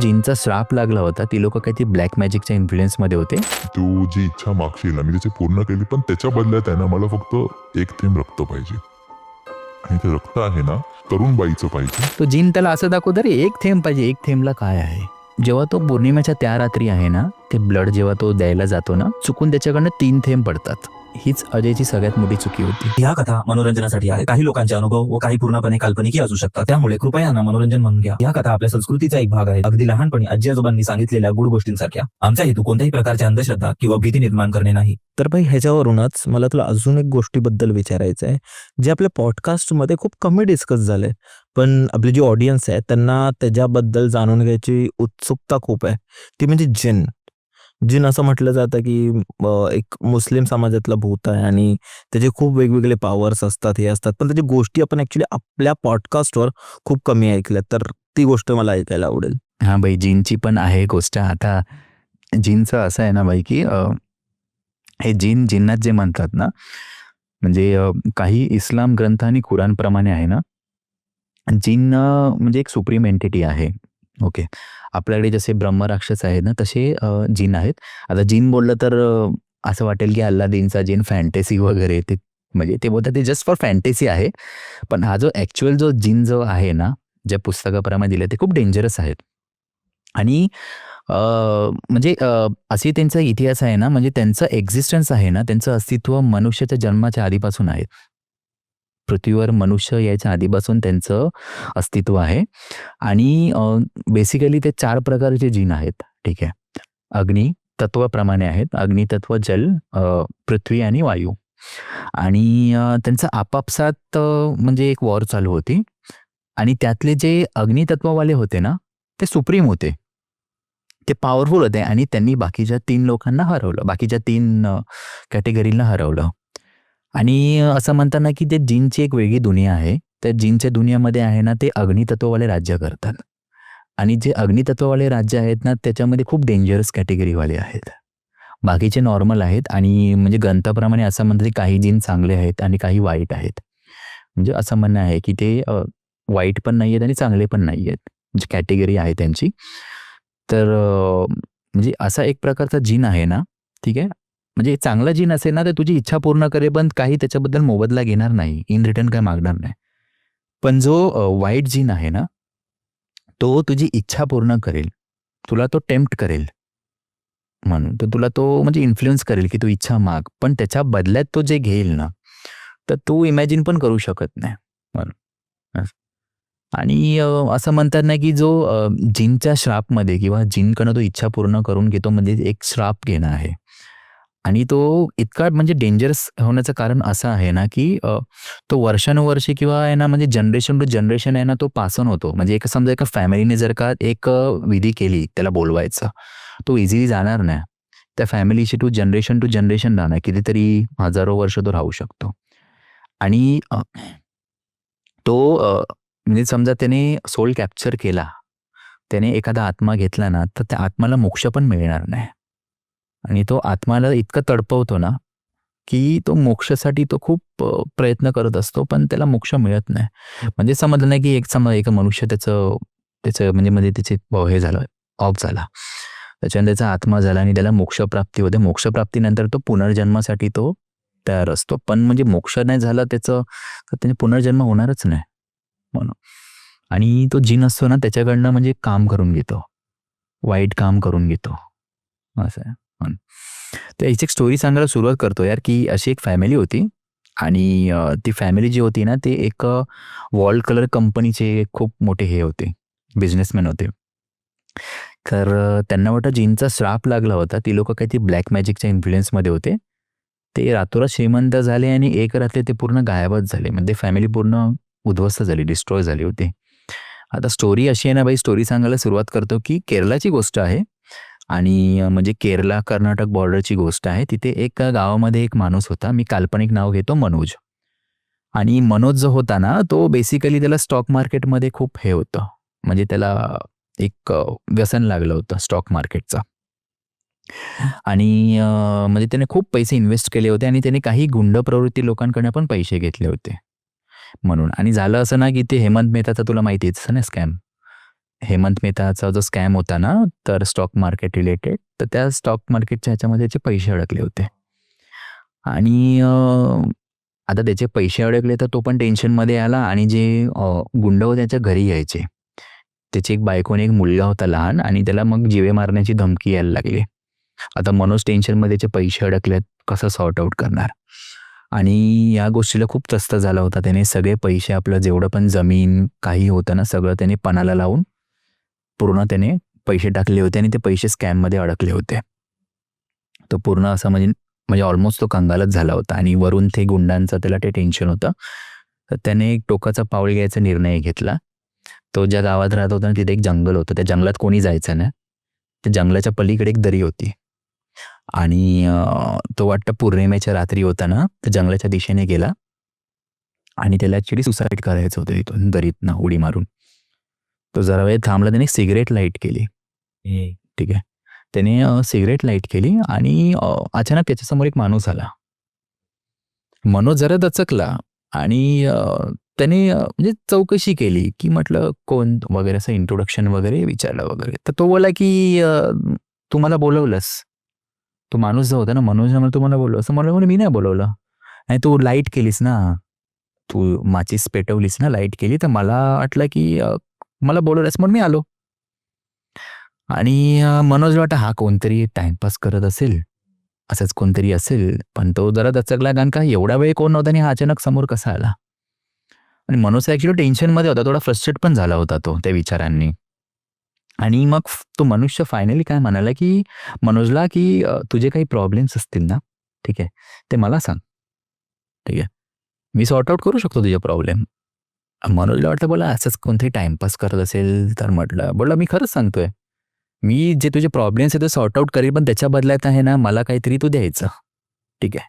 जिनचा श्राप लागला होता ती लोक काही ब्लॅक मॅजिकच्या इन्फ्लुएन्स मध्ये होते. तू जी इच्छा मागशील ना मी त्याची पूर्ण केली, पण त्याच्या बदल्यात आहे ना मला फक्त एक थेंब रक्त पाहिजे. आणि ते रक्त आहे ना तरुण बाईचं पाहिजे. तो जिन त्याला असं दाखवतो, अरे एक थेंब पाहिजे. एक थेंबला काय आहे? जेव्हा तो पौर्णिमेच्या त्या रात्री आहे ना, ते ब्लड जेव्हा तो द्यायला जातो ना, चुकून त्याच्याकडनं 3 थेंब पडतात. हीच अजयची सगळ्यात मोठी चुकी होती. ह्या कथा मनोरंजनासाठी आहे. काही लोकांचे अनुभव व काही पूर्णपणे काल्पनिक असू शकतात. त्यामुळे कृपया ना मनोरंजन म्हणून घ्या. या कथा आपल्या संस्कृतीचा एक भाग आहे. अगदी लहानपणी आजी आजोबांनी सांगितलेल्या गुड गोष्टींसारख्या. आमचा हेतू कोणत्याही प्रकारची अंधश्रद्धा किंवा भीती निर्माण करणे नाही. तर भाई ह्याच्यावरूनच मला तुला अजून एक गोष्टीबद्दल विचारायचं आहे, जे आपल्या पॉडकास्टमध्ये खूप कमी डिस्कस झालंय, पण आपली जी ऑडियन्स आहे त्यांना त्याच्याबद्दल जाणून घ्यायची उत्सुकता खूप आहे. ती म्हणजे जिन. जिन असं म्हटलं जातं की एक मुस्लिम समाजातला भूत आहे आणि त्याचे खूप वेगवेगळे पॉवर्स असतात, हे असतात, पण त्याची गोष्टी आपण ऍक्च्युली आपल्या पॉडकास्टवर खूप कमी ऐकल्यात. तर ती गोष्ट मला ऐकायला आवडेल. हा बाई, जिनची पण आहे गोष्ट. आता जिनचं असं आहे ना बाई की हे जिन्नात जे म्हणतात ना, म्हणजे काही इस्लाम ग्रंथ आणि कुराणप्रमाणे आहे ना, जिन म्हणजे एक सुप्रीम एंटिटी आहे. ओके, आपल्याकडे जसे ब्रह्मराक्षस आहेत ना, तसे जिन आहेत. आता जिन बोललं तर असं वाटेल की अल्लादीनचा जिन फॅन्टेसी वगैरे, ते म्हणजे ते बोलतात ते जस्ट फॉर फॅन्टेसी आहे. पण हा जो ॲक्च्युअल जो जिन जो आहे ना, ज्या पुस्तकाप्रमाणे दिलं ते खूप डेंजरस आहेत. आणि म्हणजे असे त्यांचा इतिहास आहे ना, म्हणजे त्यांचं एक्झिस्टन्स आहे ना, त्यांचं अस्तित्व मनुष्याच्या जन्माच्या आधीपासून आहे. पृथ्वीवर मनुष्य यायच्या आधीपासून त्यांचं अस्तित्व आहे. आणि बेसिकली ते 4 प्रकारचे जिन आहेत. ठीक आहे. अग्नी तत्वाप्रमाणे आहेत. अग्नितत्व, जल, पृथ्वी आणि वायू. आणि त्यांचं आपापसात म्हणजे एक वॉर चालू होती. आणि त्यातले जे अग्नितत्ववाले होते ना, ते सुप्रीम होते. ते पॉवरफुल होते आणि त्यांनी बाकीच्या 3 लोकांना हरवलं. बाकीच्या 3 कॅटेगरीला हरवलं. आणि असं म्हणताना की ते जिनची एक वेगळी दुनिया आहे. त्या जिनच्या दुनियामध्ये आहे ना, ते अग्नितत्ववाले राज्य करतात. आणि जे अग्नितत्ववाले राज्य आहेत ना, त्याच्यामध्ये खूप डेंजरस कॅटेगरीवाले आहेत. बाकीचे नॉर्मल आहेत. आणि म्हणजे ग्रंथाप्रमाणे असं म्हणतात की काही जिन चांगले आहेत आणि काही वाईट आहेत. म्हणजे असं म्हणणं आहे की ते वाईट पण नाही आहेत आणि चांगले पण नाही आहेत. म्हणजे कॅटेगरी आहे त्यांची. तर म्हणजे असा एक प्रकारचा जिन आहे ना, ठीक आहे. म्हणजे चांगला जिन असेल ना, तर तुझी इच्छा पूर्ण करेल, पण काही त्याच्याबद्दल मोबदला घेणार नाही. इन रिटर्न काय मागणार नाही. पण जो वाईट जिन आहे ना, तो तुझी इच्छा पूर्ण करेल. तुला तो टेम्प्ट करेल. म्हणून तर तुला तो म्हणजे इन्फ्लुअन्स करेल की तू इच्छा माग. पण त्याच्या बदल्यात तो जे घेईल ना, तर तू इमॅजिन पण करू शकत नाही. म्हणून आणि असं म्हणतात ना की जो जिनच्या श्रापमध्ये किंवा जिनकडनं तो इच्छा पूर्ण करून घेतो, म्हणजे एक श्राप घेणं आहे. आणि तो इतका म्हणजे डेंजरस होण्याचं कारण असं आहे ना की तो वर्षानुवर्षे किंवा आहे ना, म्हणजे जनरेशन टू जनरेशन आहे ना, तो पास ऑन होतो. म्हणजे एक समजा एका फॅमिलीने जर का एक विधी केली त्याला बोलवायचं, तो इझिली जाणार नाही. त्या फॅमिलीशी टू जनरेशन राहणार. कितीतरी हजारो वर्ष तो राहू शकतो. आणि तो म्हणजे समजा त्याने सोल कॅप्चर केला, त्याने एखादा आत्मा घेतला ना, तर त्या आत्म्याला मोक्ष पण मिळणार नाही. आणि तो आत्म्याला इतकं तडपवतो ना, की तो मोक्षासाठी तो खूप प्रयत्न करत असतो, पण त्याला मोक्ष मिळत नाही. म्हणजे समजलं नाही की एक मनुष्य त्याचं म्हणजे त्याचे हे झालं, ऑफ झाला. त्याच्यानंतर त्याचा आत्मा झाला आणि त्याला मोक्षप्राप्ती होते. मोक्षप्राप्तीनंतर तो पुनर्जन्मासाठी तो तयार असतो. पण म्हणजे मोक्ष नाही झाला त्याचं, तर त्याने पुनर्जन्म होणारच नाही म्हणून. आणि तो जिन असतो ना, त्याच्याकडनं म्हणजे काम करून घेतो, वाईट काम करून घेतो, असं आहे. तर याची एक स्टोरी सांगायला सुरुवात करतो यार, की अशी एक फॅमिली होती. आणि ती फॅमिली जी होती ना, ते एक वॉल कलर कंपनीचे खूप मोठे हे होते, बिझनेसमॅन होते. तर त्यांना वाटतं जिनचा श्राप लागला होता. ती लोक काही ब्लॅक मॅजिकच्या इन्फ्लुएन्समध्ये होते. ते रातोरात श्रीमंत झाले आणि एक रात्री ते पूर्ण गायबच झाले. म्हणजे फॅमिली पूर्ण उद्ध्वस्त झाली, डिस्ट्रॉय झाली होती. आता स्टोरी अशी आहे ना बाई, स्टोरी सांगायला सुरुवात करतो की केरळाची गोष्ट आहे. आणि म्हणजे केरला कर्नाटक बॉर्डरची गोष्ट आहे. तिथे एक गावामध्ये एक माणूस होता. मी काल्पनिक नाव घेतो, मनोज. आणि मनोज जो होता ना, तो बेसिकली त्याला स्टॉक मार्केटमध्ये खूप हे होतं, म्हणजे त्याला एक व्यसन लागलं होतं स्टॉक मार्केटचा. आणि म्हणजे त्याने खूप पैसे इन्व्हेस्ट केले होते आणि त्याने काही गुंड प्रवृत्ती लोकांकडून पण पैसे घेतले होते म्हणून. आणि झालं असं ना की ते हेमंत मेहताचा तुला माहितीच ना स्कॅम. हेमंत मेहताचा जो स्कॅम होता ना, तर स्टॉक मार्केट रिलेटेड, तर त्या स्टॉक मार्केटच्या ह्याच्यामध्ये त्याचे पैसे अडकले होते. आणि आता त्याचे पैसे अडकले तर तो पण टेन्शनमध्ये आला आणि जे गुंड होते त्याच्या घरी यायचे. त्याची एक बायको आणि एक मुलगा होता लहान आणि त्याला मग जीवे मारण्याची धमकी यायला लागली. आता मनोज टेन्शनमध्ये त्याचे पैसे अडकलेत, कसं सॉर्ट आउट करणार? आणि या गोष्टीला खूप त्रस्त झाला होता. त्याने सगळे पैसे, आपलं जेवढं पण जमीन काही होतं ना, सगळं त्याने पणाला लावून पूर्ण त्याने पैसे टाकले होते आणि ते पैसे स्कॅममध्ये अडकले होते. तो पूर्ण असा म्हणजे ऑलमोस्ट तो कंगालच झाला होता आणि वरून ते गुंडांचं त्याला ते टेन्शन होतं. तर त्याने एक टोकाचा पाऊल घ्यायचा निर्णय घेतला. तो ज्या गावात राहत होता ना, तिथे एक जंगल होतं. त्या जंगलात कोणी जायचं नाही. त्या जंगलाच्या पलीकडे एक दरी होती आणि तो वाटतं पौर्णिमेच्या रात्री होता ना, तर जंगलाच्या दिशेने गेला आणि त्याला ॲक्च्युली सुसाईड करायचं होतं तिथून दरीतनं उडी मारून. तो जरा वेळ थांबला, त्याने सिगरेट लाईट केली. ठीक आहे. त्याने सिगरेट लाईट केली आणि अचानक त्याच्यासमोर एक माणूस आला. मनोज जरा दचकला आणि त्याने म्हणजे चौकशी केली, की म्हटलं कोण वगैरे, असं इंट्रोडक्शन वगैरे विचारलं वगैरे. तर तो बोलला, की तू मला बोलवलंस. तो माणूस जो होता ना, मनोजने मला, तू मला बोलवलं. असं मला म्हणे, मी नाही बोलवलं. आणि तू लाईट केलीस ना, तू माचीस पेटवलीस ना, लाईट केली, तर मला वाटलं की मला बोलवलंस म्हणून मी आलो. आणि मनोज वाटतं हा कोणतरी टाइमपास करत असेल, असंच कोणतरी असेल. पण तो जरा दचकला, कारण का एवढा वेळ कोण नव्हता आणि हा अचानक समोर कसा आला. आणि मनोज ॲक्च्युली टेन्शनमध्ये होता, थोडा फ्रस्ट्रेट पण झाला होता तो त्या विचारांनी. आणि मग तो मनुष्य फायनली काय म्हणाला, की मनोजला, की तुझे काही प्रॉब्लेम्स असतील ना, ठीक आहे, ते मला सांग. ठीक आहे, मी सॉर्ट आउट करू शकतो तुझे प्रॉब्लेम. मनोजला वाटलं, बोला असंच कोणतरी टाइमपास करत असेल तर बोलला मी खरंच सांगतोय. मी जे तुझे प्रॉब्लेम्स आहेत ते सॉर्ट आउट करेल, पण त्याच्या बदल्यात आहे ना, मला काहीतरी तू द्यायचं. ठीक आहे.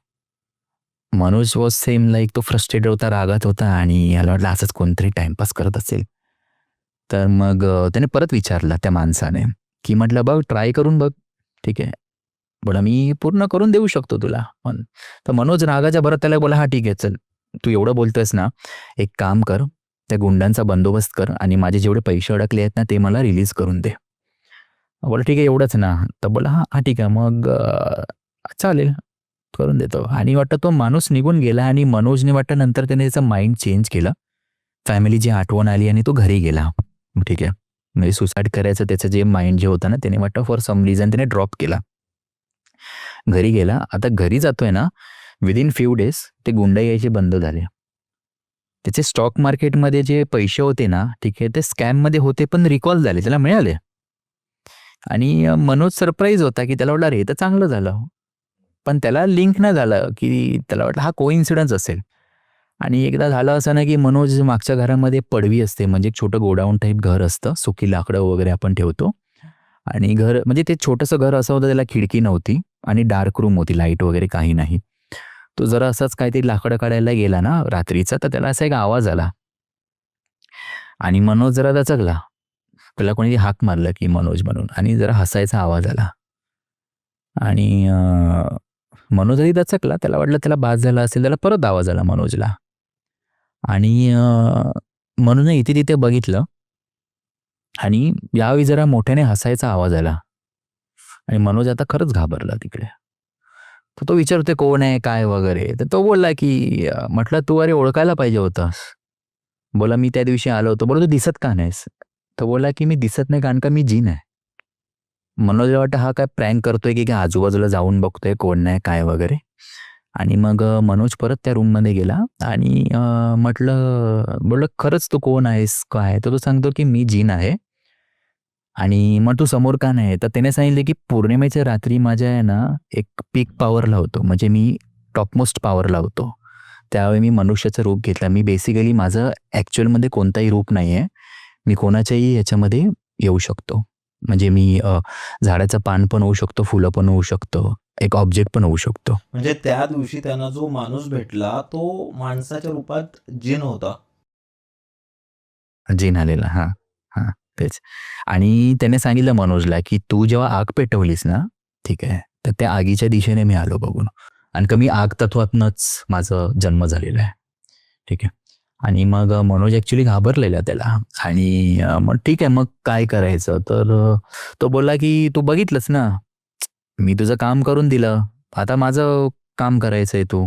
मनोज वॉज सेम लाईक, तो फ्रस्ट्रेटेड होता, रागात होता आणि याला वाटलं असंच कोणतरी टाइमपास करत असेल. तर मग त्याने परत विचारलं त्या माणसाने, की म्हटलं बघ, ट्राय करून बघ. ठीक आहे. बोला मी पूर्ण करून देऊ शकतो तुला. पण तर मनोज रागाच्या भरात त्याला बोला, हा ठीक आहे, चल तू एवढं बोलतोयस ना, एक काम कर, त्या गुंडांचा बंदोबस्त कर आणि माझे जेवढे पैसे अडकले आहेत ना, ते मला रिलीज करून दे. बोला ठीक आहे, एवढंच ना. तर बोला हां हां ठीक आहे, मग चालेल, करून देतो. आणि वाटतं तो माणूस निघून गेला आणि मनोजने वाटतं नंतर त्याने त्याचं माइंड चेंज केलं. फॅमिलीची आठवण आली आणि तो घरी गेला. ठीक आहे. म्हणजे सुसाईड करायचं त्याचं जे माइंड जे होतं ना, त्याने वाटतं फॉर सम रिझन त्याने ड्रॉप केला. घरी गेला. आता घरी जातोय ना, विदिन फ्यू डेज ते गुंड यायचे बंद झाले. त्याचे स्टॉक मार्केटमध्ये जे पैसे होते ना, ठीक आहे, ते स्कॅममध्ये होते पण रिकॉल झाले, त्याला मिळाले. आणि मनोज सरप्राईज होता, की त्याला वाटलं अरे हे तर चांगलं झालं. पण त्याला लिंक नाही झालं, की त्याला वाटलं हा कोइन्सिडन्स असेल. आणि एकदा झालं असं ना, की मनोज मागच्या घरामध्ये पडवी असते, म्हणजे एक छोटं गोडाऊन टाईप घर असतं, सुकी लाकडं वगैरे आपण ठेवतो. आणि घर म्हणजे ते छोटंसं घर असं होतं, त्याला खिडकी नव्हती आणि डार्क रूम होती, लाईट वगैरे काही नाही. तो जरा असाच काहीतरी लाकडं काढायला गेला ना रात्रीचा, तर त्याला असा एक आवाज आला आणि मनोज जरा दचकला. त्याला कोणी हाक मारलं की मनोज म्हणून आणि जरा हसायचा आवाज आला. आणि मनोजही दचकला, त्याला वाटलं त्याला बास झाला असेल, त्याला परत आवाज आला मनोजला. आणि मनोजने इथे तिथे बघितलं आणि यावेळी जरा मोठ्याने हसायचा आवाज आला आणि मनोज आता खरंच घाबरला तिकडे. तर तो विचारतोय कोण आहे काय वगैरे. तर तो बोलला की म्हटलं तू अरे ओळखायला पाहिजे होतास. बोला मी त्या दिवशी आलो होतो. बोला तू दिसत का नाहीस? तर बोला की मी दिसत नाही कारण का मी जिन आहे. मनोजला वाटतं हा काय प्रँक करतोय की काय, आजूबाजूला जाऊन बघतोय कोण नाही काय वगैरे. आणि मग मनोज परत त्या रूममध्ये गेला आणि बोललं खरंच तू कोण आहेस काय? तर तो सांगतो की मी जिन आहे. आणि मग तू समोर का नाही? तर त्याने सांगितलं की पौर्णिमेच्या रात्री माझ्या आहे ना एक पीक पॉवर लावतो, म्हणजे मी टॉपमोस्ट पॉवर लावतो. त्यावेळी मी मनुष्याचं रूप घेतलं. मी बेसिकली माझं ॲक्च्युअलमध्ये कोणताही रूप नाही आहे. मी कोणाच्याही ह्याच्यामध्ये येऊ शकतो. म्हणजे मी झाडाचं पान पण होऊ शकतो, फुलं पण होऊ शकतो, एक ऑब्जेक्ट पण होऊ शकतो. म्हणजे त्या दिवशी त्यांना जो माणूस भेटला तो माणसाच्या रूपात जिन होता. जिन आलेला. हां, हां, तेच. आणि त्याने सांगितलं मनोजला, की "तू जेव्हा आग पेटवलीस ना, ठीक आहे, तर त्या आगीच्या दिशेने मी आलो बघून. आणि का मी आग तत्वातनंच माझा जन्म झालेला आहे." ठीक आहे. आणि मग मनोज ॲक्च्युली घाबरलेला त्याला आणि मग ठीक आहे, मग काय करायचं? तर तो बोलला की "तू बघितलंस ना, मी तुझं काम करून दिलं. आता माझं काम करायचंय तू."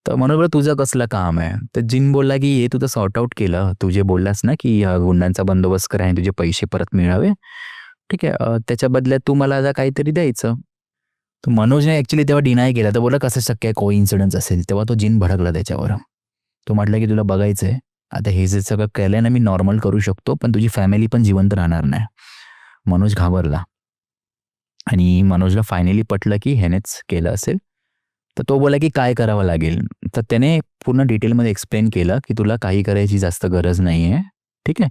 तर मनोज बोलला, "तुझं कसलं काम आहे?" तर जिन बोलला की "हे तू तर सॉर्ट आउट केलं. तू जे बोललास ना की गुंडांचा बंदोबस्त कर आणि तुझे पैसे परत मिळावे. ठीक आहे, त्याच्या बदल्यात तू मला आता काहीतरी द्यायचं." तर मनोजने ॲक्च्युली तेव्हा डिनाय केला. तर बोलला, "कसं शक्य आहे? कोइन्सिडन्स असेल." तेव्हा तो जिन भडकला त्याच्यावर. तो म्हटला की "तुला बघायचंय. आता हे जे सगळं केलंय ना मी नॉर्मल करू शकतो, पण तुझी फॅमिली पण जिवंत राहणार नाही." मनोज घाबरला आणि मनोजला फायनली पटलं की ह्यानेच केलं असेल. तर तो बोलला की "काय करावं लागेल?" तर त्याने पूर्ण डिटेलमध्ये एक्सप्लेन केलं की "तुला काही करायची जास्त गरज नाही आहे. ठीक आहे.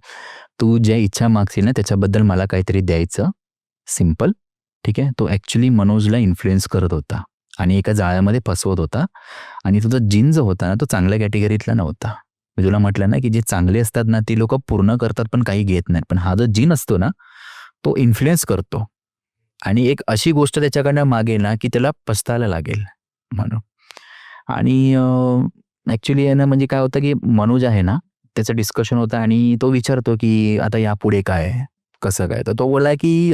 तू ज्या इच्छा मागशील ना त्याच्याबद्दल मला काहीतरी द्यायचं. सिंपल." ठीक आहे. तो ॲक्च्युली मनोजला इन्फ्लुअन्स करत होता आणि एका जाळ्यामध्ये फसवत होता आणि तो जो जिन जो होता ना, तो चांगल्या कॅटेगरीतला नव्हता. मी तुला म्हटलं ना, की जे चांगले असतात ना, ती लोकं पूर्ण करतात पण काही घेत नाहीत. पण हा जो जिन असतो ना, तो इन्फ्लुअन्स करतो आणि एक अशी गोष्ट त्याच्याकडनं मागेल ना, की त्याला पछतायला लागेल म्हणून. आणि ॲक्च्युली आहे ना, म्हणजे काय होतं, की मनोज आहे ना, त्याचं डिस्कशन होतं आणि तो विचारतो, की "आता यापुढे काय? कसं काय?" तर तो बोलला, की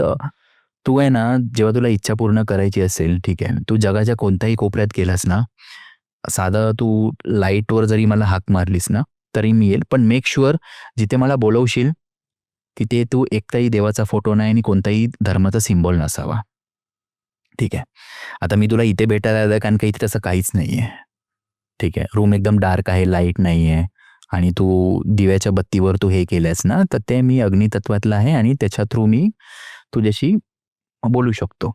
"तू आहे ना, जेव्हा तुला इच्छा पूर्ण करायची असेल, ठीक आहे, तू जगाच्या कोणत्याही कोपऱ्यात गेलास ना, साधं तू लाईटवर जरी मला हाक मारलीस ना, तरी मी येईल. पण मेक शुअर जिथे मला बोलवशील, तिथे तू एकटाही देवाचा फोटो नाही आणि कोणताही धर्माचा सिम्बॉल नसावा." ठीक आहे. आता मी तुला इथे भेटायला आलोय कारण का इथे तसं काहीच नाहीये. ठीक आहे. रूम एकदम डार्क आहे, लाईट नाहीये आणि तू दिव्याच्या बत्तीवर तू हे केलंयस ना, तर ते मी अग्नितत्वातलं आहे आणि त्याच्या थ्रू मी तुझ्याशी बोलू शकतो.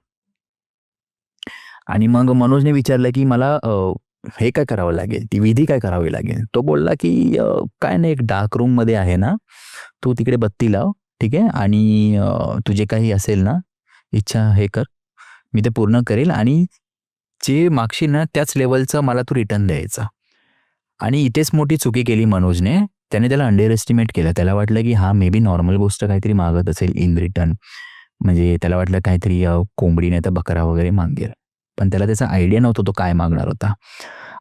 आणि मग मनोजने विचारलं, की मला हे काय करावं लागेल? ती विधी काय करावी लागेल? तो बोलला, की काय नाही एक डार्क रूममध्ये आहे ना, तू तिकडे बत्ती लाव, ठीक आहे? आणि तुझे काही असेल ना, इच्छा हे कर, मी ते पूर्ण करेल आणि जे मागशील ना त्याच लेव्हलचं मला तू रिटर्न द्यायचा. आणि इथेच मोठी चुकी केली मनोजने. त्याने त्याला अंडर एस्टिमेट केलं. त्याला वाटलं, की हा मे बी नॉर्मल गोष्ट काहीतरी मागत असेल इन रिटर्न. म्हणजे त्याला वाटलं काहीतरी कोंबडी नाही तर बकरा वगैरे मागेल. पण त्याला त्याचा आयडिया नव्हता तो काय मागणार होता.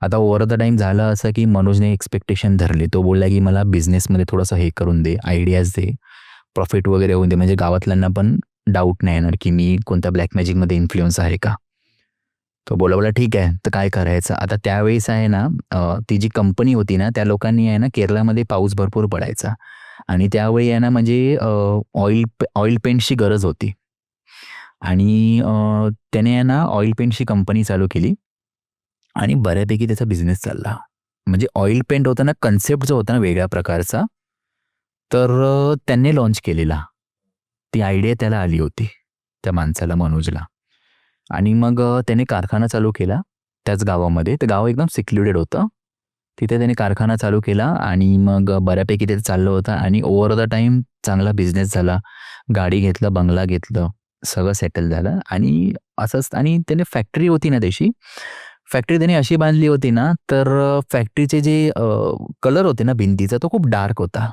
आता ओव्हर द टाईम झालं असं, की मनोजने एक्स्पेक्टेशन धरले. तो बोलला, की मला बिझनेसमध्ये थोडंसं हे करून दे, आयडियाज दे, प्रॉफिट वगैरे होऊन दे. म्हणजे गावातल्यांना पण डाऊट नाही येणार, की मी कोणत्या ब्लॅक मॅजिकमध्ये इन्फ्लुअन्स आहे का? तो बोलला, "ठीक आहे, तर काय करायचं?" आता त्यावेळेस आहे ना, ती जी कंपनी होती ना, त्या लोकांनी आहे ना, केरळामध्ये पाऊस भरपूर पडायचा आणि त्यावेळी आहे ना, म्हणजे ऑइल पेंट्सची गरज होती आणि त्याने आहे ना, ऑइल पेंट्सची कंपनी चालू केली आणि बऱ्यापैकी त्याचा बिझनेस चालला. म्हणजे ऑइल पेंट होता ना, कन्सेप्ट जो होता ना वेगळ्या प्रकारचा, तर त्यांनी लॉन्च केलेला. ती आयडिया त्याला आली होती, त्या माणसाला मनोजला. आणि मग त्याने कारखाना चालू केला त्याच गावामध्ये. ते गाव एकदम सिक्लुडेड होतं. तिथे त्याने कारखाना चालू केला आणि मग बऱ्यापैकी ते चाललं होतं आणि ओव्हर द टाईम चांगला बिझनेस झाला. गाडी घेतलं, बंगला घेतलं, सगळं सेटल झालं आणि असंच आणि त्याने फॅक्टरी होती ना त्याची, फॅक्टरी त्याने अशी बांधली होती ना, तर फॅक्टरीचे जे कलर होते ना भिंतीचा तो खूप डार्क होता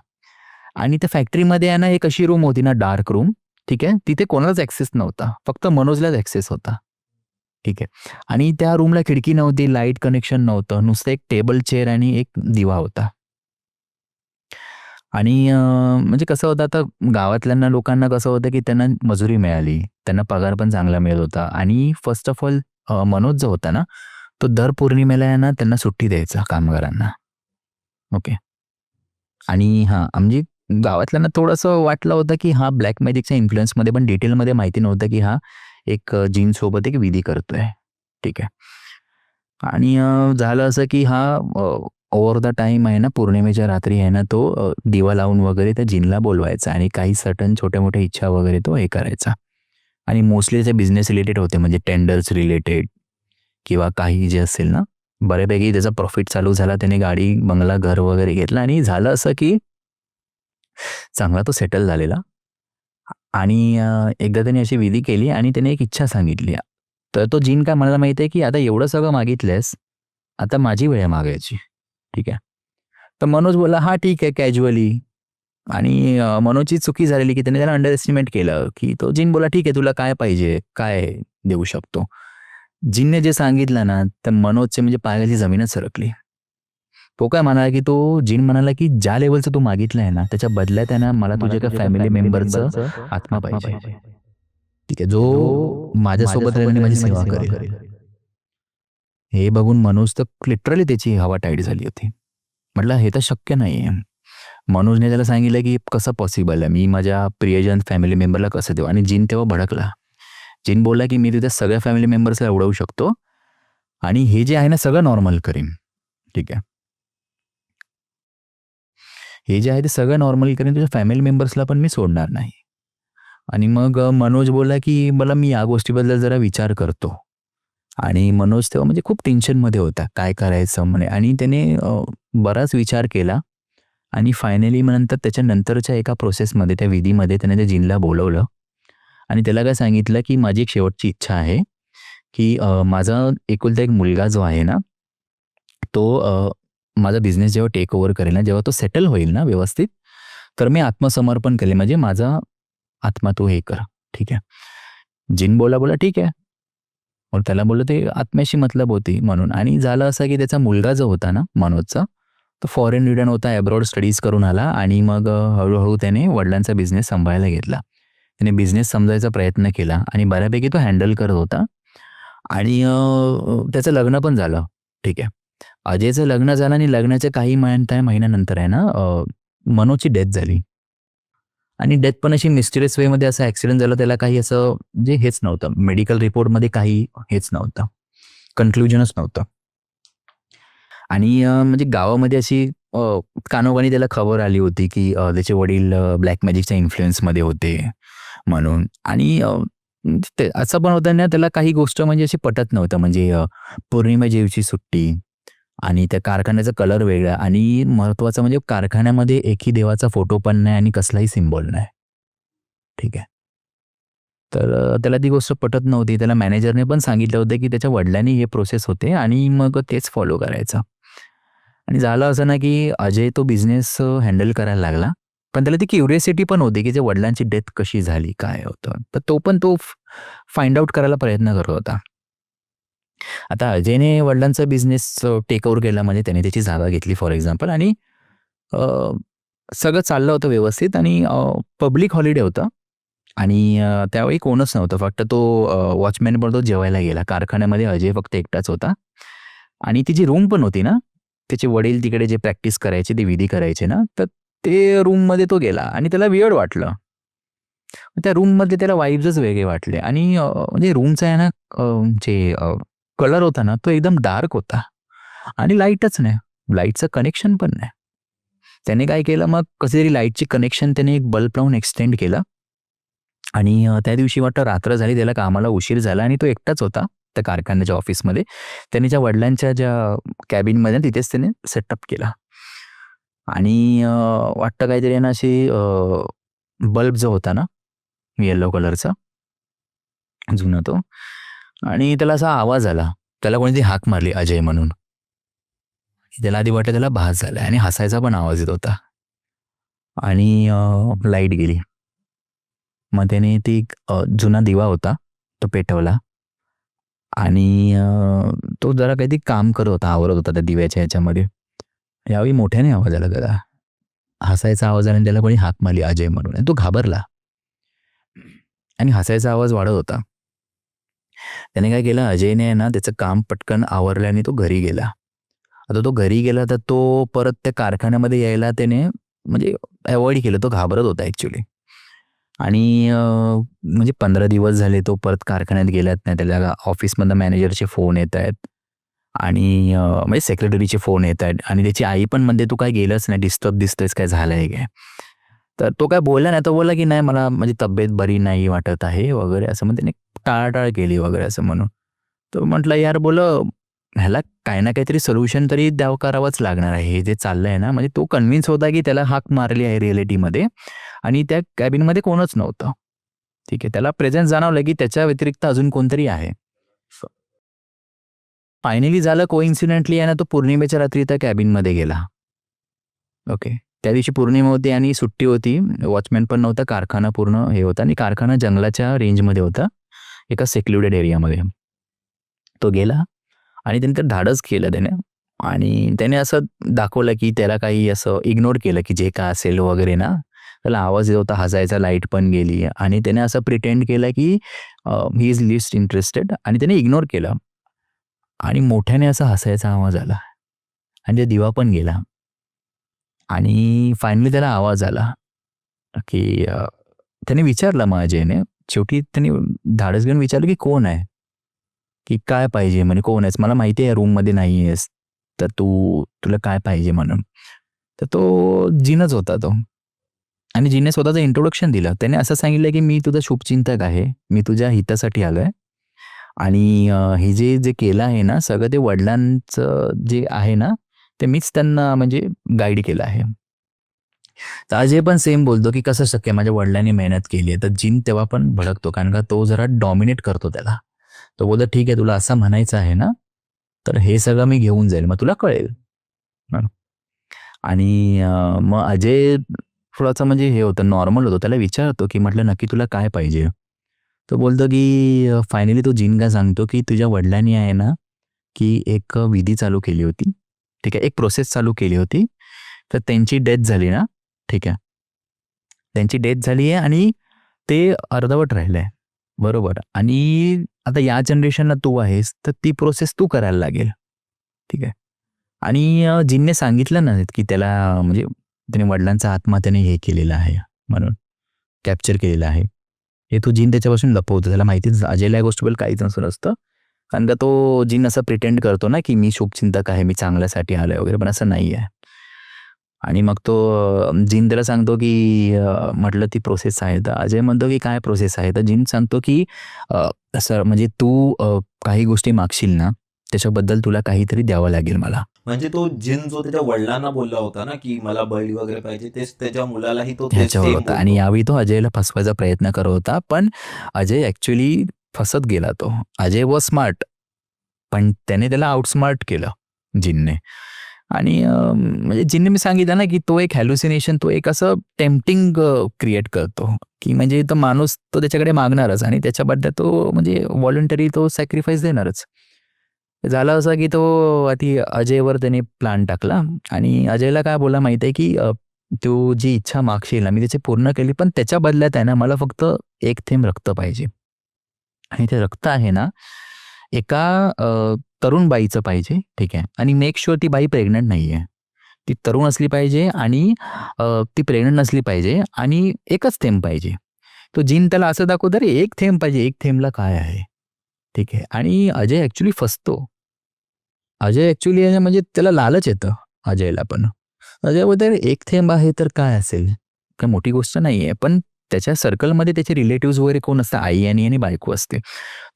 आणि त्या फॅक्टरीमध्ये आहे ना एक अशी रूम होती ना डार्क रूम, ठीक आहे. तिथे कोणालाच ॲक्सेस नव्हता. फक्त मनोजलाच ॲक्सेस होता. ठीक आहे. आणि त्या रूमला खिडकी नव्हती, लाईट कनेक्शन नव्हतं. नुसतं एक टेबल, चेअर आणि एक दिवा होता. आणि म्हणजे कसं होतं आता गावातल्यांना लोकांना कसं होतं, की त्यांना मजुरी मिळाली. त्यांना पगार पण चांगला मिळत होता आणि फर्स्ट ऑफ ऑल मनोज जो होता ना, तो दर पौर्णिमेला आहे ना त्यांना सुट्टी द्यायचा कामगारांना. ओके. आणि हां, म्हणजे गावातल्यांना थोडंसं वाटलं होतं, की हा ब्लॅक मॅजिकच्या इन्फ्लुअन्समध्ये पण डिटेलमध्ये माहिती नव्हतं, की हा एक जीनसोबत एक विधी करतोय. ठीक आहे. आणि झालं असं, की हा ओव्हर द टाईम आहे ना, पौर्णिमेच्या रात्री आहे ना, तो दिवा लावून वगैरे त्या जिनला बोलवायचा आणि काही सर्टन छोट्या-मोठ्या इच्छा वगैरे तो हे करायचा. आणि मोस्टली ते बिझनेस रिलेटेड होते म्हणजे टेंडर्स रिलेटेड किंवा काही जे असेल ना, बऱ्यापैकी त्याचा प्रॉफिट चालू झाला. त्याने गाडी, बंगला, घर वगैरे घेतलं आणि झालं असं, की चांगला तो सेटल झालेला. आणि एकदा त्याने अशी विधी केली आणि त्याने एक इच्छा सांगितली. तर तो जिन काय म्हणाला माहिती आहे, की "आता एवढं सगळं मागितलंयस, आता माझी वेळ आहे मागायची." ठीक आहे. तर मनोज बोलला, "हां, ठीक आहे," कॅज्युअली. आणि मनोजची चुकी झालेली, की त्याने त्याला अंडर एस्टिमेट केलं, की तो जिन बोलला, "ठीक आहे, तुला काय पाहिजे? काय देऊ शकतो?" जिनने जे सांगितलं ना, तर मनोजचे म्हणजे पायाखाली जमीनच सरकली. तो काय म्हणाला की तो जिन म्हणाला की ज्या लेवलचं तू मागितलं आहे ना त्याच्या बदल्यात आहे ना मला तुझ्या एका फॅमिली मेंबरचं आत्मा पाहिजे. ठीक आहे, जो माझ्यासोबत राहील आणि माझी सेवा करेल. हे बघून मनोज तर लिटरली त्याची हवा टाईट झाली होती. म्हटलं हे तर शक्य नाही आहे. मनोजने त्याला सांगितलं की कसं पॉसिबल आहे, मी माझ्या प्रियजन फॅमिली मेंबरला कसं देऊ. आणि जिन तेव्हा भडकला. जिन बोलला की मी तुझ्या सगळ्या फॅमिली मेंबर्सला उडवू शकतो आणि हे जे आहे ना सगळं नॉर्मल करीन. ठीक आहे, हे जे आहे ते सगळं नॉर्मल करीन, तुझ्या फॅमिली मेंबर्सला पण मी सोडणार नाही. आणि मग मनोज बोलला की मला मी या गोष्टीबद्दल जरा विचार करतो. आणि मनोज तेव्हा म्हणजे खूप टेन्शनमध्ये होता, काय करायचं म्हणे. आणि त्याने बराच विचार केला आणि फायनली नंतर त्याच्यानंतरच्या एका प्रोसेसमध्ये त्या विधीमध्ये त्याने त्या जिनला बोलवलं आणि त्याला काय सांगितलं की माझी एक शेवटची इच्छा आहे की माझा एकुलता एक मुलगा जो आहे ना तो माझा बिझनेस जेव्हा टेक ओव्हर करेल ना, जेव्हा तो सेटल होईल ना व्यवस्थित, तर मी आत्मसमर्पण केले, म्हणजे माझा आत्मा तो हे कर. ठीक आहे. जिन बोला ठीक आहे. मग त्याला बोललं ते आत्म्याशी मतलब होती म्हणून. आणि झालं असं की त्याचा मुलगा जो होता ना मनोजचा, तो फॉरेन रिटर्न होता, अब्रॉड स्टडीज करून आला आणि मग हळूहळू त्याने वडिलांचा बिझनेस सांभाळायला घेतला. त्याने बिझनेस समजायचा प्रयत्न केला आणि बऱ्यापैकी तो हँडल करत होता. आणि त्याचं लग्न पण झालं. ठीक आहे. अजयचं लग्न झालं आणि लग्नाच्या काही महिन्यानंतर आहे ना मनोजची डेथ झाली. आणि डेथ पण अशी मिस्टिरियस वेमध्ये असा ॲक्सिडेंट झाला, त्याला काही असं म्हणजे हेच नव्हतं, मेडिकल रिपोर्टमध्ये काही हेच नव्हतं, कन्क्लुजनच नव्हतं. आणि म्हणजे गावामध्ये अशी कानोकानी त्याला खबर आली होती की त्याचे वडील ब्लॅक मॅजिकच्या इन्फ्लुएन्समध्ये होते म्हणून. आणि ते असं पण होतं ना, त्याला काही गोष्ट म्हणजे अशी पटत नव्हतं. म्हणजे पौर्णिमा जेवची सुट्टी आणि त्या कारखान्याचा कलर वेगळा आणि महत्त्वाचं म्हणजे कारखान्यामध्ये एकही देवाचा फोटो पण नाही आणि कसलाही सिम्बॉल नाही. ठीक आहे. तर त्याला ती गोष्ट पटत नव्हती. त्याला मॅनेजरने पण सांगितलं होतं की त्याच्या वडिलांनी हे प्रोसेस होते आणि मग तेच फॉलो करायचं. आणि झालं असं ना की अजय तो बिझनेस हँडल करायला लागला, पण त्याला ती क्युरिओसिटी पण होती की त्या वडिलांची डेथ कशी झाली, काय होतं. तर तो फाइंड आउट करायला प्रयत्न करत होता. आता अजयने वडिलांचा बिझनेस टेक ओव्हर केला, म्हणजे त्याने त्याची जागा घेतली फॉर एक्झाम्पल. आणि सगळं चाललं होतं व्यवस्थित आणि पब्लिक हॉलिडे होतं आणि त्यावेळी कोणच नव्हतं, फक्त तो वॉचमॅन पण तो जेवायला गेला. कारखान्यामध्ये अजय फक्त एकटाच होता. आणि ती जी रूम पण होती ना, त्याचे वडील तिकडे जे प्रॅक्टिस करायचे, ते विधी करायचे ना, तर ते रूममध्ये तो गेला आणि त्याला वियर्ड वाटलं. त्या रूममध्ये त्याला वाइब्सच वेगळे वाटले. आणि म्हणजे रूमचा आहे ना जे कलर होता ना, तो एकदम डार्क होता आणि लाईटच नाही, लाईटचं कनेक्शन पण नाही. त्याने काय केलं, मग कशी तरी लाईटची कनेक्शन त्याने एक बल्ब लावून एक्सटेंड केला. आणि त्या दिवशी वाटतं रात्र झाली, त्याला कामाला उशीर झाला आणि तो एकटाच होता त्या कारखान्याच्या ऑफिसमध्ये. त्याने ज्या वडिलांच्या ज्या कॅबिनमध्ये तिथेच त्याने सेटअप केला. आणि वाटतं काहीतरी आहे ना अशी बल्ब जो होता ना येलो कलरचा जुना तो, आणि त्याला असा आवाज आला, त्याला कोणीतरी हाक मारली अजय म्हणून. त्याला आधी वाटलं त्याला भास झाला आणि हसायचा पण आवाज येत होता. आणि लाईट गेली. मग त्याने ती जुना दिवा होता तो पेटवला आणि तो जरा काहीतरी काम करत होता, आवरत होता त्या दिव्याच्या ह्याच्यामध्ये. यावेळी मोठ्याने आवाज आला त्याला, हसायचा आवाज आला आणि त्याला कोणी हाक मारली अजय म्हणून. आणि तो घाबरला आणि हसायचा आवाज वाढत होता. त्याने काय केलं, अजयने ना त्याचं काम पटकन आवरलं आणि तो घरी गेला. आता तो घरी गेला तर तो परत त्या कारखान्यामध्ये यायला त्याने म्हणजे अवॉइड केलं, तो घाबरत होता ॲक्च्युली. आणि म्हणजे 15 दिवस झाले तो परत कारखान्यात गेलाच नाही. त्याला ऑफिसमधनं मॅनेजरचे फोन येत आहेत आणि म्हणजे सेक्रेटरीचे फोन येत आहेत आणि त्याची आई पण म्हणते तू काय गेलंच नाही, डिस्टर्ब दिसतोयस, काय झालं आहे काय. तर तो काय बोलला नाही, तो बोलला की नाही मला म्हणजे तब्येत बरी नाही वाटत आहे वगैरे असं, मग त्याने टाळाटाळ केली वगैरे असं म्हणून. तो म्हटलं यार ह्याला काही ना काहीतरी सोल्युशन तरी करावंच लागणार आहे, हे जे चाललं आहे ना. म्हणजे तो कन्व्हिन्स होता की त्याला हाक मारली आहे रिअलिटीमध्ये आणि त्या कॅबिनमध्ये कोणच नव्हतं. ठीक आहे, त्याला प्रेझेन्स जाणवलं की त्याच्या व्यतिरिक्त अजून कोणतरी आहे. फायनली झालं कोइन्सिडेंटली आहे ना, तो पौर्णिमेच्या रात्री त्या कॅबिनमध्ये गेला. ओके, त्या दिवशी पौर्णिमा होती आणि सुट्टी होती, वॉचमॅन पण नव्हता, कारखाना पूर्ण हे होता आणि कारखाना जंगलाच्या रेंजमध्ये होता, एका सेक्लुडेड एरियामध्ये. तो गेला आणि त्याने ते धाडस केलं त्याने आणि त्याने असं दाखवलं की त्याला काही असं इग्नोर केलं की जे काय असेल वगैरे ना. त्याला आवाज येत होता हसायचा, लाईट पण गेली आणि त्याने असं प्रिटेंड केलं की ही इज लिस्ट इंटरेस्टेड आणि त्याने इग्नोर केलं आणि मोठ्याने असा हसायचा आवाज आला आणि ते दिवा पण गेला आणि फायनली त्याला आवाज आला की त्याने विचारलं मग अजयने. शेवटी त्याने धाडस घेऊन विचारलं की कोण आहे, की काय पाहिजे म्हणे, कोण आहेस, मला माहिती आहे रूममध्ये नाही आहेस, तर तुला काय पाहिजे म्हणून. तर तो जिनच होता तो आणि जिनने स्वतःचं इंट्रोडक्शन दिलं. त्याने असं सांगितलं की मी तुझा शुभचिंतक आहे, मी तुझ्या हितासाठी आलोय आणि हे जे जे केलं आहे ना सगळं ते वडिलांचं जे आहे ना ते मीच त्यांना म्हणजे गाईड केलं आहे. तर अजय पण सेम बोलतो की कसं शक्य माझ्या वडिलांनी मेहनत केली आहे. तर जिन तेव्हा पण भडकतो कारण का तो जरा डॉमिनेट करतो त्याला. तो बोलतो ठीक आहे तुला असं म्हणायचं आहे ना तर हे सगळं मी घेऊन जाईल मग तुला कळेल. हं. आणि मग अजय थोडासा म्हणजे हे होतं नॉर्मल होतो. त्याला विचारतो की म्हटलं नक्की तुला काय पाहिजे. तो बोलतो की फायनली तो जिन काय सांगतो की तुझ्या वडिलांनी आहे ना की एक विधी चालू केली होती, ठीक आहे, एक प्रोसेस चालू केली होती. तर त्यांची डेथ झाली ना, ठीक आहे, त्यांची डेथ झाली आहे आणि ते अर्धवट राहिलंय, बरोबर. आणि आता या जनरेशनला तू आहेस तर ती प्रोसेस तू करायला लागेल, ठीक आहे. आणि जिनने सांगितलं ना की त्याला म्हणजे त्याने वडिलांचा आत्मा त्याने हे केलेला आहे म्हणून कॅप्चर केलेला आहे. हे तो जिन त्याच्यापासून लपवतो. त्याला माहितीच अजयला या गोष्टीबद्दल काहीच नसतं. कारण का तो जिन असं प्रिटेंड करतो ना की मी शुभचिंतक आहे, मी चांगल्यासाठी आलोय वगैरे, पण असं नाही आहे. आणि मग तो जिन त्याला सांगतो की म्हटलं ती प्रोसेस आहे. तर अजय म्हणतो की काय प्रोसेस आहे. तर जिन सांगतो की असं म्हणजे तू काही गोष्टी मागशील ना त्याच्याबद्दल तुला काहीतरी द्यावं लागेल मला. म्हणजे तो जिन जो त्याच्या वडिलांना बोलला होता ना की मला बैल वगैरे पाहिजे, तेच त्याच्या मुलालाही तो तेच ह्याच्यावर सेम होता आणि बोलतो. यावेळी तो अजयला फसवायचा प्रयत्न करत होता. पण अजय ॲक्च्युअली फसत गेला तो. अजय वॉज स्मार्ट, पण त्याने त्याला आउटस्मार्ट केलं जिनने. आणि म्हणजे जिनने मी सांगितलं ना की तो एक हॅल्युसिनेशन, तो एक असं टेम्प्टिंग क्रिएट करतो की म्हणजे तो माणूस तो त्याच्याकडे मागणारच आणि त्याच्याबद्दल तो म्हणजे व्हॉलंटरी तो सॅक्रिफाईस देणारच. झालं असं की तो आधी अजयवर त्याने प्लॅन टाकला आणि अजयला काय बोलला माहिती आहे की तू जी इच्छा मागशील ना मी त्याची पूर्ण केली, पण त्याच्या बदल्यात आहे ना मला फक्त एक थेंब रक्त पाहिजे आणि ते रक्त आहे ना एका तरुण बाईचं पाहिजे, ठीक आहे. आणि मेक शुअर ती बाई प्रेग्नंट नाही आहे. ती तरुण असली पाहिजे आणि ती प्रेग्नंट नसली पाहिजे आणि एकच थेंब पाहिजे. तो जिन त्याला असं दाखवतो अरे एक थेंब पाहिजे, एक थेंबला काय आहे, ठीक आहे. आणि अजय ॲक्च्युअली फसतो. अजय ॲक्च्युअली म्हणजे त्याला लालच येतं अजयला पण. अजय बोलतो अरे एक थेंब आहे तर काय असेल, काही मोठी गोष्ट नाही आहे. पण त्याच्या सर्कलमध्ये त्याचे रिलेटिव्स वगैरे कोण असतं, आई आणि बायको असते.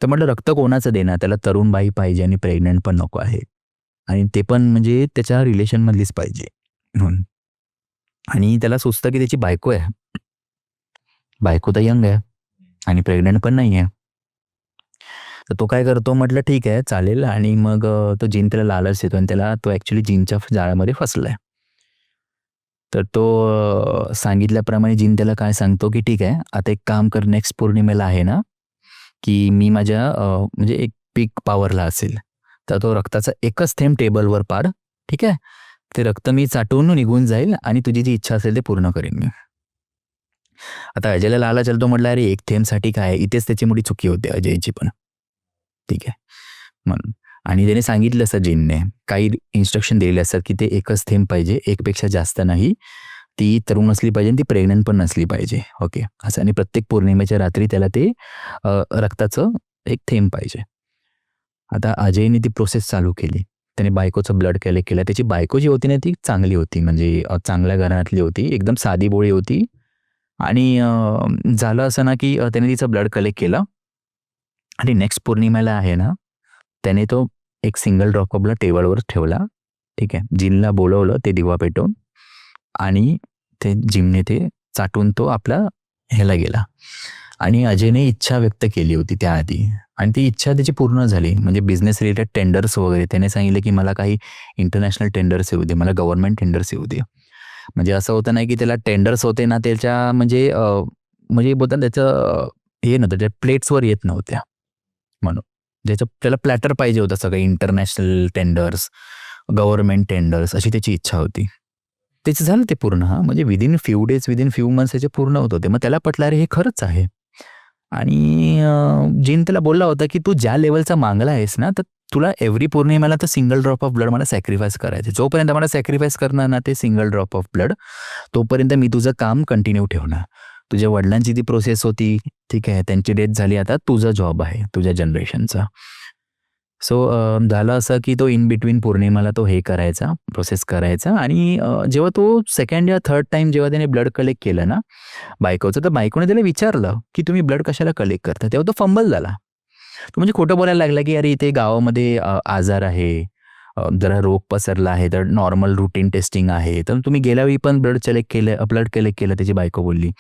तर म्हटलं रक्त कोणाचं देणार, त्याला तरुण बाई पाहिजे आणि प्रेग्नंट पण नको आहे आणि ते पण म्हणजे त्याच्या रिलेशनमधलीच पाहिजे म्हणून. आणि त्याला सुचतं की त्याची बायको आहे, बायको तर यंग आहे आणि प्रेग्नंट पण नाही आहे. तर तो काय करतो म्हटलं ठीक आहे चालेल आणि मग तो जिन त्याला लालच देतो आणि त्याला तो ॲक्च्युअली जिनच्या जाळ्यामध्ये फसलाय. तर तो सांगितल्याप्रमाणे जिन त्याला काय सांगतो की ठीक आहे आता एक काम कर, नेक्स्ट पौर्णिमेला आहे ना की मी माझ्या म्हणजे एक पीक पॉवरला असेल तर तो रक्ताचा एकच थेंब टेबलवर पाड, ठीक आहे. ते रक्त मी चाटून निघून जाईल आणि तुझी जी इच्छा असेल ते पूर्ण करेन मी. आता अजयला लाला चलतो म्हटलं अरे एक थेंबसाठी काय, इथेच त्याची मोठी चुकी होते अजयची पण, ठीक आहे म्हणून. आणि त्याने सांगितलं असतं जिनने काही इन्स्ट्रक्शन दिलेले असतात की ते एकच थेंब पाहिजे, एकपेक्षा जास्त नाही. ती तरुण नसली पाहिजे आणि ती प्रेग्नंट पण नसली पाहिजे, ओके असं. आणि प्रत्येक पौर्णिमेच्या रात्री त्याला ते रक्ताचं एक थेंब पाहिजे. आता अजयने ती प्रोसेस चालू केली. त्याने बायकोचं ब्लड कलेक्ट केलं. त्याची बायको जी होती ना ती चांगली होती, म्हणजे चांगल्या घरातली होती, एकदम साधीभोळी होती. आणि झालं असं ना की त्याने तिचं ब्लड कलेक्ट केलं आणि नेक्स्ट पौर्णिमेला आहे ना त्याने तो एक सिंगल ड्रॉप ऑफ ब्लड टेबलवर ठेवला, ठीक आहे. जिनला बोलवलं ते दिवा पेटवून आणि ते जिमने ते चाटून तो आपला ह्याला गेला. आणि अजयने इच्छा व्यक्त केली होती त्याआधी आणि ती इच्छा त्याची पूर्ण झाली. म्हणजे बिझनेस रिलेटेड टेंडर्स वगैरे त्याने सांगितलं की मला काही इंटरनॅशनल टेंडर्स येऊ दे, मला गव्हर्नमेंट टेंडर्स येऊ दे. म्हणजे असं होतं नाही की त्याला टेंडर्स होते ना त्याच्या म्हणजे म्हणजे बोलतात त्याचं हे नव्हतं, त्या प्लेट्सवर येत नव्हत्या म्हणून. ज्याचं त्याला प्लॅटर पाहिजे होतं सगळं इंटरनॅशनल टेंडर्स गव्हर्नमेंट टेंडर्स अशी त्याची इच्छा होती. त्याचं झालं ते पूर्ण. म्हणजे within few days, within few months त्याचे पूर्ण होत होते. मग त्याला पटलं अरे हे खरंच आहे. आणि जिन त्याला बोलला होता की तू ज्या लेवलचा मागला आहेस ना, तर तुला एव्हरी पौर्णिमेला तर सिंगल ड्रॉप ऑफ ब्लड मला सॅक्रिफाईस करायचं. जोपर्यंत मला सॅक्रिफाईस करणार ना ते सिंगल ड्रॉप ऑफ ब्लड, तोपर्यंत मी तुझं काम कंटिन्यू ठेवणार. तुझ्या वडिलांची ती प्रोसेस होती, ठीक आहे, त्यांची डेथ झाली, आता तुझा जॉब आहे तुझ्या जनरेशनचा. सो झालं असं की तो इन बिटवीन पौर्णिमाला तो हे करायचा, प्रोसेस करायचा. आणि जेव्हा तो सेकंड या थर्ड टाइम जेव्हा त्याने ब्लड कलेक्ट केलं ना बायकोचं, तर बायकोने त्याला विचारलं की तुम्ही ब्लड कशाला कलेक्ट करता. तेव्हा तो फंबल झाला. तो म्हणजे खोटं बोलायला लागला की अरे इथे गावामध्ये आजार आहे, जरा रोग पसरला आहे, तर नॉर्मल रुटीन टेस्टिंग आहे, तर तुम्ही गेल्या वेळी पण ब्लड कलेक्ट केलं. त्याची बायको बोलली.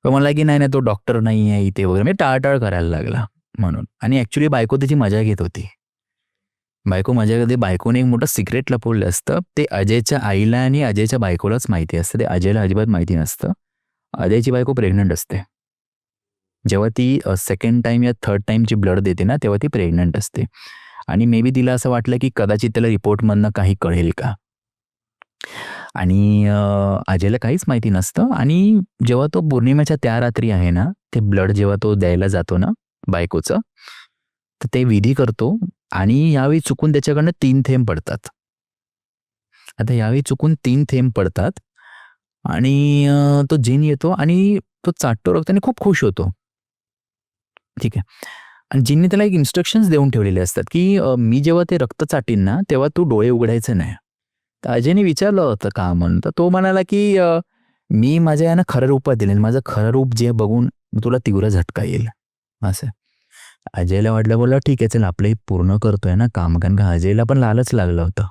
तो म्हणला की नाही तो डॉक्टर नाही आहे इथे वगैरे, म्हणजे टाळटाळ करायला लागला म्हणून. आणि ॲक्च्युली बायको त्याची मजा घेत होती. बायकोने एक मोठं सिक्रेट लपवलं असतं. ते अजयच्या आईला आणि अजयच्या बायकोलाच माहिती असतं. ते अजयला अजिबात माहिती नसतं. अजयची बायको प्रेग्नंट असते. जेव्हा ती सेकंड टाइम या थर्ड टाइमची ब्लड देते ना, तेव्हा ती प्रेग्नंट असते. आणि मे बी तिला असं वाटलं की कदाचित त्याला रिपोर्टमधनं काही कळेल का. आणि अजयला काहीच माहिती नसतं. आणि जेव्हा तो पौर्णिमेच्या त्या रात्री आहे ना, ते ब्लड जेव्हा तो द्यायला जातो ना बायकोचं, तर ते विधी करतो. आणि यावेळी चुकून त्याच्याकडनं 3 थेंब पडतात. आता यावेळी चुकून 3 थेंब पडतात. आणि तो जिन येतो आणि तो चाटतो रक्त आणि खूप खुश होतो. ठीक आहे. आणि जिनने त्याला एक इन्स्ट्रक्शन्स देऊन ठेवलेले असतात की मी जेव्हा ते रक्त चाटीन ना, तेव्हा तू डोळे उघडायचे नाही. तर अजयने विचारलं होतं का म्हणून, तर तो म्हणाला की मी माझ्या यानं खरं रूपात दिले, माझं खरं रूप जे बघून तुला तीव्र झटका येईल असं. अजयला वाटलं, बोलला ठीक आहे चल आपलं हे पूर्ण करतोय ना काम, कारण का अजयला पण लालच लागलं होतं.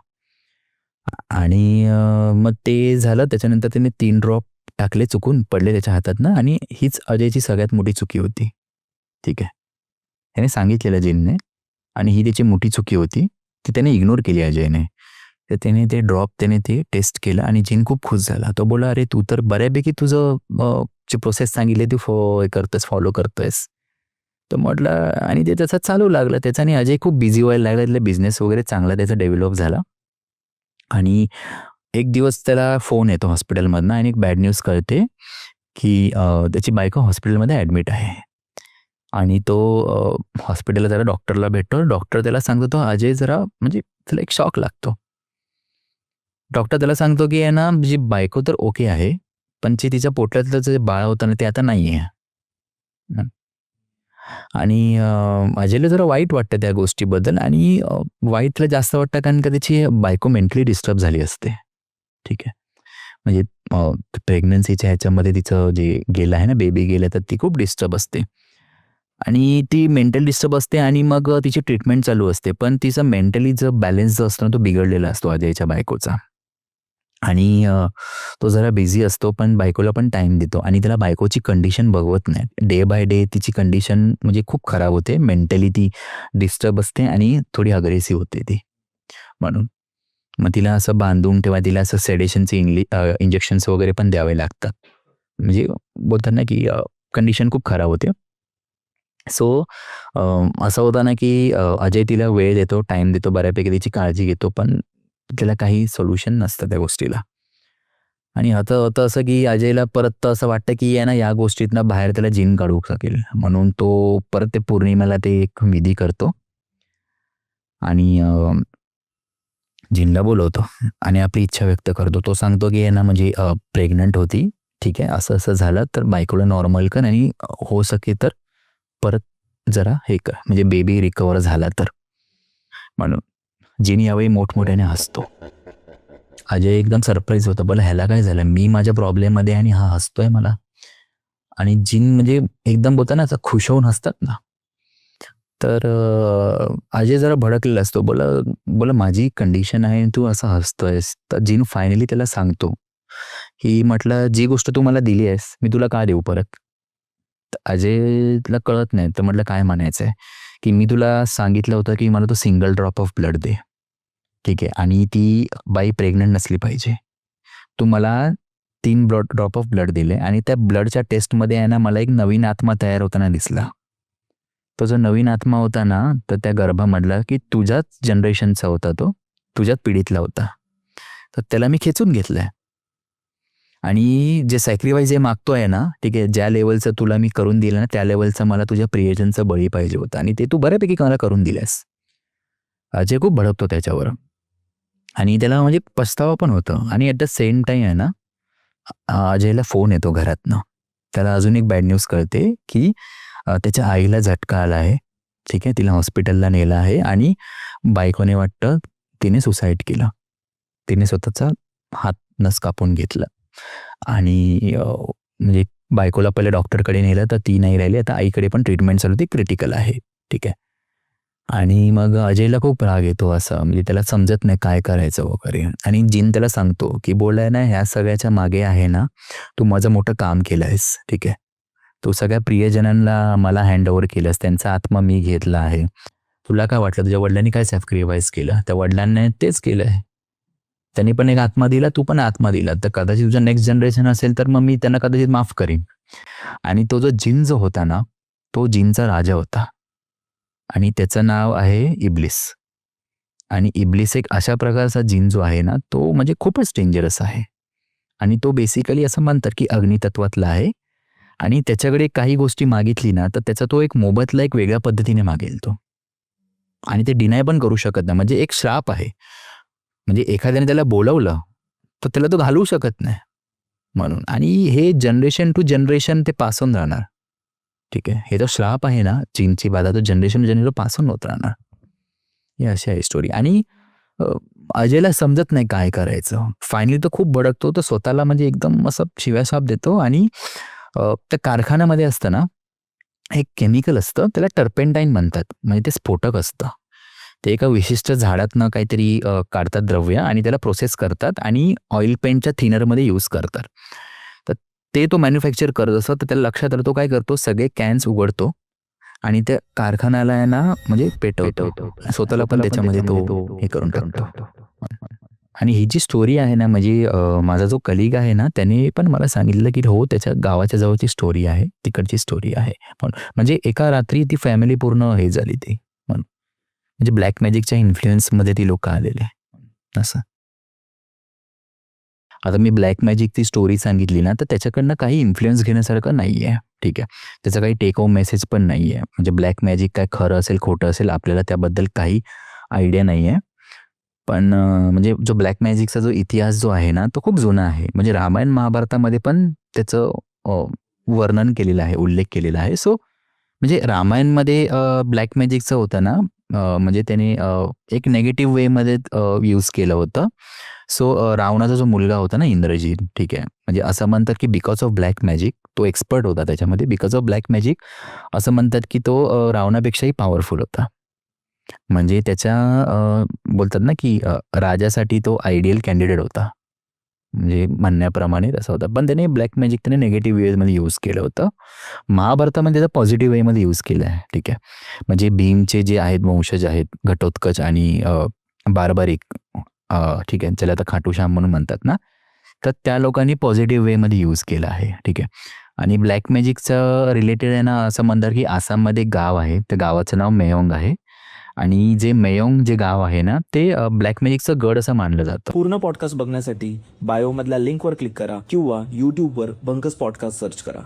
आणि मग ते झालं. त्याच्यानंतर त्याने 3 ड्रॉप टाकले, चुकून पडले त्याच्या हातातनं. आणि हीच अजयची सगळ्यात मोठी चुकी होती. ठीक आहे. त्याने सांगितलेलं जिनने, आणि ही त्याची मोठी चुकी होती. ती त्याने इग्नोर केली अजयने. तर त्याने ते ड्रॉप त्याने ते टेस्ट केलं आणि जिन खूप खुश झाला. तो बोला अरे तू तर बऱ्यापैकी तुझं जी प्रोसेस सांगितली ती फॉलो करतोयस. तर म्हटलं, आणि ते त्याचं चालू लागलं त्याच्याने. अजय खूप बिझी व्हायला लागला. त्याला बिझनेस वगैरे चांगला त्याचा डेव्हलप झाला. आणि एक दिवस त्याला फोन येतो हॉस्पिटलमधनं आणि एक बॅड न्यूज कळते की त्याची बायको हॉस्पिटलमध्ये ॲडमिट आहे. आणि तो हॉस्पिटलला त्याला डॉक्टरला भेटतो. डॉक्टर त्याला सांगतो, तो अजय जरा म्हणजे त्याला एक शॉक लागतो. डॉक्टर त्याला सांगतो की आहे ना, जी बायको तर ओके आहे, पण जे तिच्या पोटातलं जे बाळ होतं ना ते आता नाही आहे. आणि अजयला जरा वाईट वाटतं त्या गोष्टीबद्दल. आणि वाईट त्याला जास्त वाटतं कारण का त्याची बायको मेंटली डिस्टर्ब झाली असते. ठीक आहे. म्हणजे प्रेग्नन्सीच्या ह्याच्यामध्ये तिचं जे गेलं आहे ना, बेबी गेलं, तर ती खूप डिस्टर्ब असते. आणि ती मेंटल डिस्टर्ब असते. आणि मग तिची ट्रीटमेंट चालू असते. पण तिचा मेंटली जो बॅलन्स जो असतो ना, तो बिघडलेला असतो अजयच्या बायकोचा. आणि तो जरा बिझी असतो, पण बायकोला पण टाईम देतो. आणि त्याला बायकोची कंडिशन बघवत नाही. डे बाय डे तिची कंडिशन म्हणजे खूप खराब होते. मेंटली ती डिस्टर्ब असते आणि थोडी अग्रेसिव्ह होते ती. म्हणून मग तिला असं बांधून ठेवा, तिला असं सेडेशनचे इंजेक्शन्स वगैरे पण द्यावे लागतात. म्हणजे बोलतात ना की कंडिशन खूप खराब होते. सो असं होतं ना की अजय तिला वेळ देतो, टाईम देतो, बऱ्यापैकी तिची काळजी घेतो, पण त्याला काही सोल्युशन नसतं त्या गोष्टीला. आणि आता होतं असं की अजयला परत असं वाटतं की आहे ना, या गोष्टीतनं बाहेर त्याला जिन काढू शकेल. म्हणून तो परत ते पौर्णिमेला ते एक विधी करतो. आणि जिनला बोलवतो आणि आपली इच्छा व्यक्त करतो. तो सांगतो की आहे ना, म्हणजे प्रेग्नंट होती, ठीक आहे, असं असं झालं, तर बायकोला नॉर्मल कर आणि हो सके तर परत जरा हे कर, म्हणजे बेबी रिकवर झाला तर. म्हणून जिन यावेळी मोठमोठ्याने हसतो. अजय एकदम सरप्राईज होतं, बोला ह्याला काय झालं, मी माझ्या प्रॉब्लेममध्ये आणि हा हसतोय मला. आणि जिन म्हणजे एकदम बोलता ना, असं खुश होऊन हसतात ना, तर अजय जरा भडकलेला असतो. बोला माझी कंडिशन आहे, तू असं हसतोयस. तर जिन फायनली त्याला सांगतो की म्हटलं, जी गोष्ट तू मला दिली आहेस, मी तुला का देऊ परत. तर अजयला कळत नाही. तर म्हटलं काय म्हणायचं आहे, की मी तुला सांगितलं होतं की मला तो सिंगल ड्रॉप ऑफ ब्लड दे, ठीक आहे, आणि ती बाई प्रेग्नंट नसली पाहिजे. तू मला 3 ड्रॉप ऑफ ब्लड दिले, आणि त्या ब्लडच्या टेस्टमध्ये आहे ना, मला एक नवीन आत्मा तयार होताना दिसला. तो जो नवीन आत्मा होता ना, तर त्या गर्भामधला की तुझ्याच जनरेशनचा होता तो तुझ्यात पिढीतला होता, तर त्याला मी खेचून घेतलंय. आणि जे सॅक्रिफाईस जे मागतोय ना, ठीक आहे, ज्या लेवलचं तुला मी करून दिलं ना, त्या लेवलचं मला तुझ्या प्रियजनचं बळी पाहिजे होतं आणि ते तू बऱ्यापैकी मला करून दिलंस. अजय खूप भडकतो त्याच्यावर आणि त्याला म्हणजे पस्तावा पण होतं. आणि ॲट द सेम टाईम आहे ना, अजयला फोन येतो घरातनं. त्याला अजून एक बॅड न्यूज कळते की त्याच्या आईला झटका आला आहे, ठीक आहे, तिला हॉस्पिटलला नेलं आहे आणि बायकोने वाटतं तिने सुसाईड केलं. तिने स्वतःचा हात नस कापून घेतलं आणि म्हणजे बायकोला पहिले डॉक्टरकडे नेलं तर ती नाही राहिली. आता आईकडे पण ट्रीटमेंट चालू, ती क्रिटिकल आहे, ठीक आहे. आणि मग अजयला खूप राग येतो, असं म्हणजे त्याला समजत नाही काय करायचं वगैरे. आणि जिन त्याला सांगतो की बोलाय ना, ह्या सगळ्याच्या मागे आहे ना, तू माझं मोठं काम केलं आहेस, ठीक आहे. तू सगळ्या प्रियजनांना मला हँडओव्हर केलंस, त्यांचा आत्मा मी घेतला आहे. तुला काय वाटलं तुझ्या वडिलांनी काय सॅक्रिफाईस केलं? त्या वडिलांनी तेच केलं आहे. त्यांनी पण एक आत्मा दिला, तू पण आत्मा दिला, तर कदाचित तुझं नेक्स्ट जनरेशन असेल तर मग मी त्यांना कदाचित माफ करीन. आणि तो जो जिन जो होता ना, तो जिनचा राजा होता आणि त्याचं नाव आहे इब्लिस. आणि इब्लिस एक अशा प्रकारचा जिन जो आहे ना, तो म्हणजे खूपच डेंजरस आहे. आणि तो बेसिकली असं म्हणतात की अग्नितत्वातला आहे आणि त्याच्याकडे काही गोष्टी मागितली ना, तर त्याचा तो एक मोबदला एक वेगळ्या पद्धतीने मागेल तो. आणि ते डिनाय पण करू शकत नाही, म्हणजे एक श्राप आहे. म्हणजे एखाद्याने त्याला बोलवलं तर त्याला तो घालवू शकत नाही म्हणून. आणि हे जनरेशन टू जनरेशन ते पास होऊन राहणार, ठीक आहे. हे जो श्राप आहे ना चीनची बाधा, तो जनरेशन जनरेशन पास होऊन होत राहणार. हे अशी आहे स्टोरी. आणि अजयला समजत नाही काय करायचं. फायनली तो खूप भडकतो, तो स्वतःला म्हणजे एकदम असं शिव्याशाप देतो. आणि त्या कारखान्यामध्ये असतं ना, एक केमिकल असतं, त्याला टर्पेंटाईन म्हणतात, म्हणजे ते स्फोटक असतं. ते एका विशिष्ट झाडातनं काहीतरी काढतात द्रव्य आणि त्याला प्रोसेस करतात आणि ऑइल पेंटच्या थिनरमध्ये यूज करतात. तर ते तो मॅन्युफॅक्चर करत असतो. तर त्याला लक्षात आलं, तो काय करतो, सगळे कॅन्स उघडतो आणि त्या कारखान्याला आहे ना म्हणजे पेटवतो, स्वतःला पण त्याच्यामध्ये तो हे करून टाकतो. आणि ही जी स्टोरी आहे ना, म्हणजे माझा जो कलिग आहे ना, त्याने पण मला सांगितलं की हो, त्याच्या गावाच्या जवळची स्टोरी आहे, तिकडची स्टोरी आहे. पण म्हणजे एका रात्री ती फॅमिली पूर्ण हे झाली ती, म्हणजे ब्लॅक मॅजिकच्या इन्फ्लुएन्समध्ये ती लोक आलेले असं. आता मी ब्लॅक मॅजिकची स्टोरी सांगितली ना, तर त्याच्याकडनं काही इन्फ्लुएन्स घेण्यासारखं नाही आहे, ठीक आहे. त्याचा काही टेक होम मेसेज पण नाही आहे. म्हणजे ब्लॅक मॅजिक काय खरं असेल खोटं असेल आपल्याला त्याबद्दल काही आयडिया नाही आहे. पण म्हणजे जो ब्लॅक मॅजिकचा जो इतिहास जो आहे ना, तो खूप जुना आहे. म्हणजे रामायण महाभारतामध्ये पण त्याचं वर्णन केलेलं आहे, उल्लेख केलेला आहे. सो म्हणजे रामायणमध्ये ब्लॅक मॅजिकचं होतं ना, म्हणजे त्याने एक नेगेटिव्ह वेमध्ये यूज केलं होतं. सो रावणाचा जो मुलगा होता ना इंद्रजित, ठीक आहे, म्हणजे असं म्हणतात की बिकॉज ऑफ ब्लॅक मॅजिक तो एक्सपर्ट होता त्याच्यामध्ये. बिकॉज ऑफ ब्लॅक मॅजिक असं म्हणतात की तो रावणापेक्षाही पॉवरफुल होता. म्हणजे त्याच्या बोलतात ना की राजासाठी तो आयडियल कॅन्डिडेट होता, म्हणजे म्हणण्याप्रमाणे तसं होतं. पण त्याने ब्लॅक मॅजिक त्याने निगेटिव्ह वेमध्ये यूज केलं होतं. महाभारतामध्ये त्याचा पॉझिटिव्ह वेमध्ये यूज केलं आहे, ठीक आहे. म्हणजे भीमचे जे आहेत वंशज आहेत, घटोत्कच आणि बार्बारिक, ठीक आहे, त्याला आता खाटूश्याम म्हणून म्हणतात ना, तर त्या लोकांनी पॉझिटिव्ह वेमध्ये यूज केलं आहे, ठीक आहे. आणि ब्लॅक मॅजिकचं रिलेटेड आहे ना, असं म्हणतात की आसाममध्ये एक गाव आहे, त्या गावाचं नाव मेयोंग आहे. आणि जे मेयोंग जे गाव आहे ना, ते ब्लॅक मॅजिकचं गड असं मानलं जातं. पूर्ण पॉडकास्ट बघण्यासाठी बायोमधल्या लिंकवर क्लिक करा किंवा यूट्यूबवर बंकस पॉडकास्ट सर्च करा.